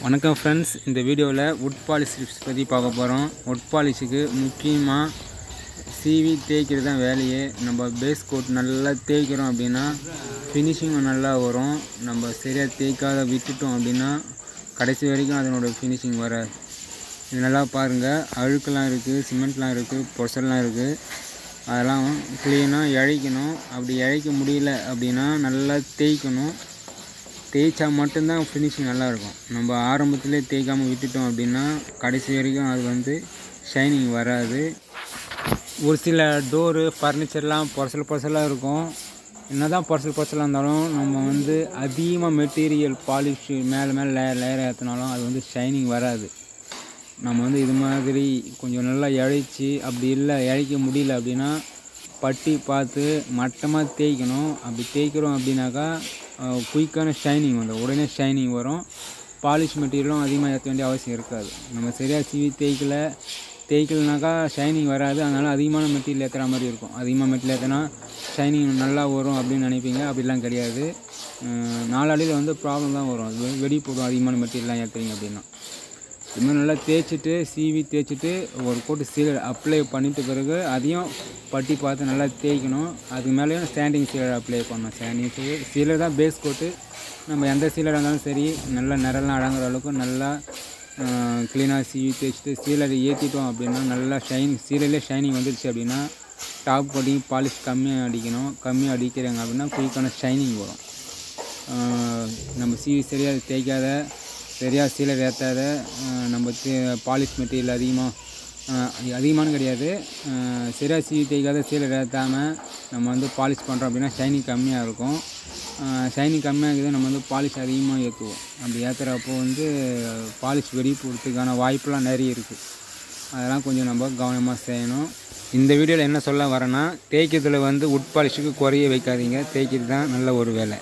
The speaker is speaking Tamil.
வணக்கம் ஃப்ரெண்ட்ஸ், இந்த வீடியோவில் வுட் பாலிஷ் டிப்ஸ் பற்றி பார்க்க போகிறோம். வுட் பாலிஷுக்கு முக்கியமாக சீவி தேய்க்கிறது தான் வேலையே. நம்ம பேஸ் கோட் நல்லா தேய்க்கிறோம் அப்படின்னா ஃபினிஷிங்கும் நல்லா வரும். நம்ம சரியாக தேய்க்காத விட்டுட்டோம் அப்படின்னா கடைசி வரைக்கும் அதனோட ஃபினிஷிங் வராது. இது நல்லா பாருங்கள், அழுக்கெல்லாம் இருக்குது, சிமெண்ட்லாம் இருக்குது, பொசல்லாம் இருக்குது. அதெல்லாம் க்ளீனாக இழைக்கணும். அப்படி இழைக்க முடியல அப்படின்னா நல்லா தேய்க்கணும். தேய்ச்சா மட்டும்தான் ஃபினிஷிங் நல்லாயிருக்கும். நம்ம ஆரம்பத்திலே தேய்க்காமல் விட்டுட்டோம் அப்படின்னா கடைசி வரைக்கும் அது ஷைனிங் வராது. ஒரு சில டோரு ஃபர்னிச்சர்லாம் பொசலாக இருக்கும். என்ன தான் பொசலாக இருந்தாலும் நம்ம அதிகமாக மெட்டீரியல் பாலிஷ் மேலே லேயர் ஏற்றினாலும் அது ஷைனிங் வராது. நம்ம இது மாதிரி கொஞ்சம் நல்லா இழைச்சி, அப்படி இல்லை இழைக்க முடியல அப்படின்னா பட்டி பார்த்து மட்டமாக தேய்க்கணும். அப்படி தேய்க்கிறோம் அப்படின்னாக்கா குயிக்கான ஷைனிங் உடனே ஷைனிங் வரும். பாலிஷ் மெட்டீரியலும் அதிகமாக ஏற்ற வேண்டிய அவசியம் இருக்காது. நம்ம சரியாக சீவி தேய்க்கலனாக்கா ஷைனிங் வராது. அதனால் அதிகமான மெட்டீரியல் ஏற்றுற மாதிரி இருக்கும். அதிகமாக மெட்டீரியல் ஏற்றினா ஷைனிங் நல்லா வரும் அப்படின்னு நினைப்பீங்க. அப்படிலாம் கிடையாது. நாளடைவில் ப்ராப்ளம் தான் வரும். அது வெடி போடும் அதிகமான மெட்டீரியல்லாம் ஏற்றுறீங்க அப்படின்னா. இதுமாதிரி நல்லா தேய்ச்சிட்டு சீவி தேய்ச்சிட்டு ஒரு கோட்டு சீலர் அப்ளை பண்ணிட்ட பிறகு அதையும் பட்டி பார்த்து நல்லா தேய்க்கணும். அதுக்கு மேலேயும் ஸ்டாண்டிங் சீலர் அப்ளை பண்ணணும். ஸ்டாண்டிங் சீலர் தான் பேஸ் கோட்டு. நம்ம எந்த சீலராக இருந்தாலும் சரி, நல்லா நிறலாம் அடங்குற அளவுக்கு நல்லா க்ளீனாக சீவி தேய்ச்சிட்டு சீலரை ஏற்றிட்டோம் அப்படின்னா நல்லா சீலர்லேயே ஷைனிங் வந்துடுச்சு அப்படின்னா டாப் கோட்டிங் பாலிஷ் கம்மியாக அடிக்கணும். கம்மியாக அடிக்கிறாங்க அப்படின்னா குயிக்கான ஷைனிங் வரும். நம்ம சீவி சரியாக தேய்க்காத, சரியாக சீலர் ஏற்றாத, நம்ம பாலிஷ் மெட்டீரியல் அதிகமானு கிடையாது, சரியாக சீவி தேய்க்காத சீலர் ஏற்றாமல் நம்ம பாலிஷ் பண்ணுறோம் அப்படின்னா ஷைனிங் கம்மியாக இருக்கும். ஷைனிங் கம்மியாக இருக்குது, நம்ம பாலிஷ் அதிகமாக ஏற்றுவோம். அப்படி ஏற்றுறப்போ பாலிஷ் வெடி போகிறதுக்கான வாய்ப்பெலாம் நிறைய இருக்குது. அதெல்லாம் கொஞ்சம் நம்ம கவனமாக செய்யணும். இந்த வீடியோவில் என்ன சொல்ல வரேன்னா, தேய்க்கிறதுல வுட் பாலிஷுக்கு குறைய வைக்காதீங்க. தேய்க்கிறது தான் நல்ல ஒரு வேலை.